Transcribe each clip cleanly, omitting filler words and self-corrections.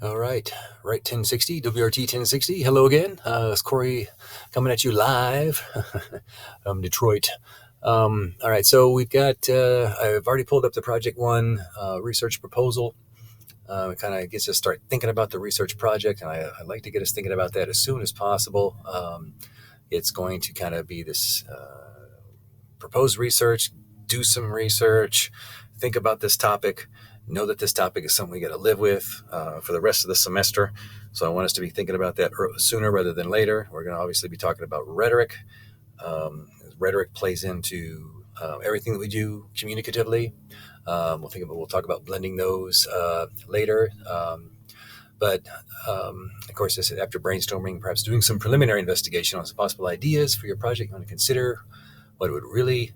All right, right 1060, WRT 1060. Hello again. It's Corey coming at you live from Detroit. All right, so we've got, I've already pulled up the Project One research proposal. It kind of gets us start thinking about the research project, and I'd like to get us thinking about that as soon as possible. It's going to kind of be this propose research, do some research, think about this topic. Know that this topic is something we got to live with for the rest of the semester. So I want us to be thinking about that sooner rather than later. We're going to obviously be talking about rhetoric. Rhetoric plays into everything that we do communicatively. We'll talk about blending those later. But of course, this is after brainstorming, perhaps doing some preliminary investigation on some possible ideas for your project. You want to consider what it would really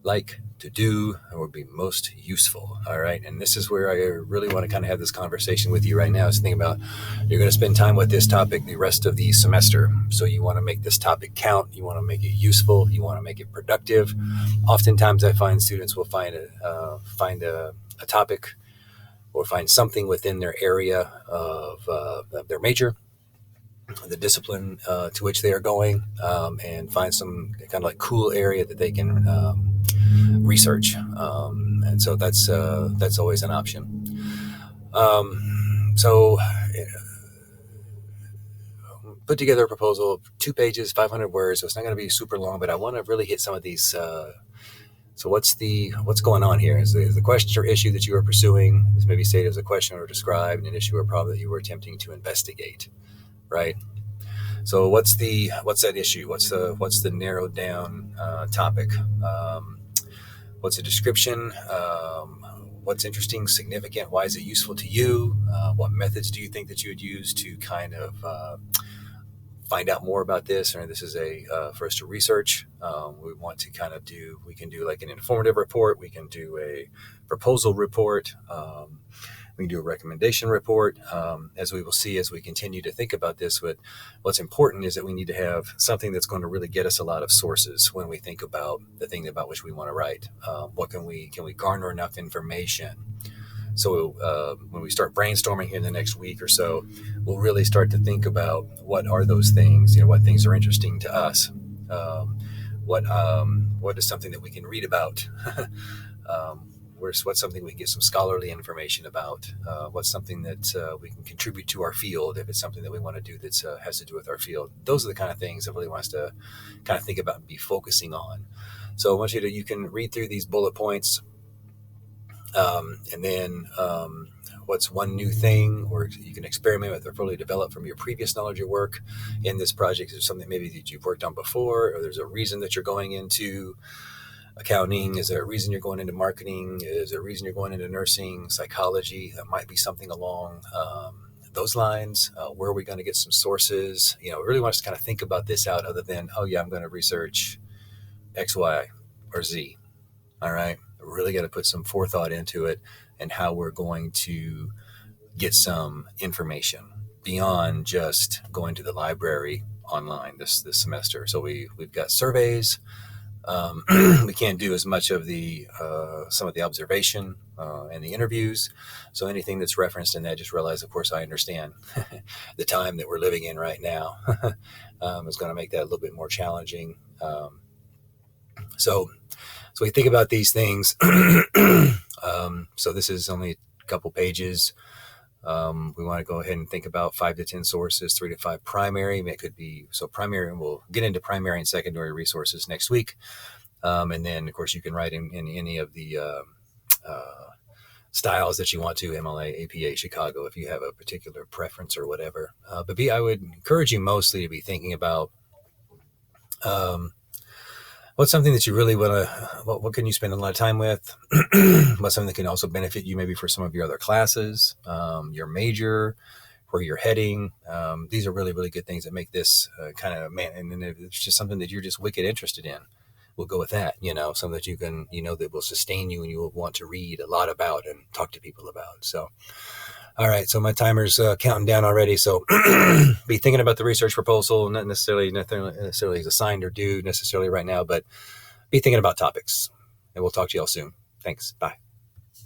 like to do and would be most useful. All right. And this is where I really want to kind of have this conversation with you right now. Is think about you're going to spend time with this topic the rest of the semester. So you want to make this topic count. You want to make it useful. You want to make it productive. Oftentimes I find students will find a topic or find something within their area of their major, the discipline to which they are going, and find some kind of like cool area that they can research, and so that's always an option. So put together a proposal of 2 pages, 500 words. So it's not going to be super long, but I want to really hit some of these. So what's going on here? Is the question or issue that you are pursuing? This may be stated as a question or described an issue or problem that you were attempting to investigate, right? So what's that issue? What's the narrowed down topic? What's a description? What's interesting, significant? Why is it useful to you? What methods do you think that you would use to kind of find out more about this? Or this is for us to research. We can do like an informative report. We can do a proposal report. We can do a recommendation report. As we will see as we continue to think about this, what's important is that we need to have something that's going to really get us a lot of sources when we think about the thing about which we want to write. What can we garner enough information? So when we start brainstorming here in the next week or so, we'll really start to think about what are those things, what things are interesting to us. What is something that we can read about? What's something we can get some scholarly information about? What's something that we can contribute to our field if it's something that we want to do that has to do with our field? Those are the kind of things I really want us to kind of think about and be focusing on. So I want you can read through these bullet points, and then what's one new thing or you can experiment with or fully develop from your previous knowledge or work in this project? Is there something maybe that you've worked on before, or there's a reason that you're going into accounting? Is there a reason you're going into marketing? Is there a reason you're going into nursing, psychology? That might be something along those lines. Where are we going to get some sources? We really want us to kind of think about this out other than, oh yeah, I'm going to research X, Y, or Z. All right. Really got to put some forethought into it and how we're going to get some information beyond just going to the library online this semester. So we've got surveys. We can't do as much of some of the observation and the interviews. So anything that's referenced in that, just realize, of course, I understand the time that we're living in right now is going to make that a little bit more challenging. So we think about these things. So this is only a couple pages. We want to go ahead and think about 5 to 10 sources, 3 to 5 primary. It could be primary, and we'll get into primary and secondary resources next week. And then, of course, you can write in any of the styles that you want to, MLA, APA, Chicago, if you have a particular preference or whatever. But I would encourage you mostly to be thinking about what's something that you really want to, what can you spend a lot of time with? What's something that can also benefit you maybe for some of your other classes, your major, where you're heading. These are really, really good things that make this and then if it's just something that you're just wicked interested in, we'll go with that, something that you can, that will sustain you and you will want to read a lot about and talk to people about. So, all right. So my timer's counting down already. So be thinking about the research proposal, not necessarily as assigned or due necessarily right now, but be thinking about topics, and we'll talk to y'all soon. Thanks. Bye.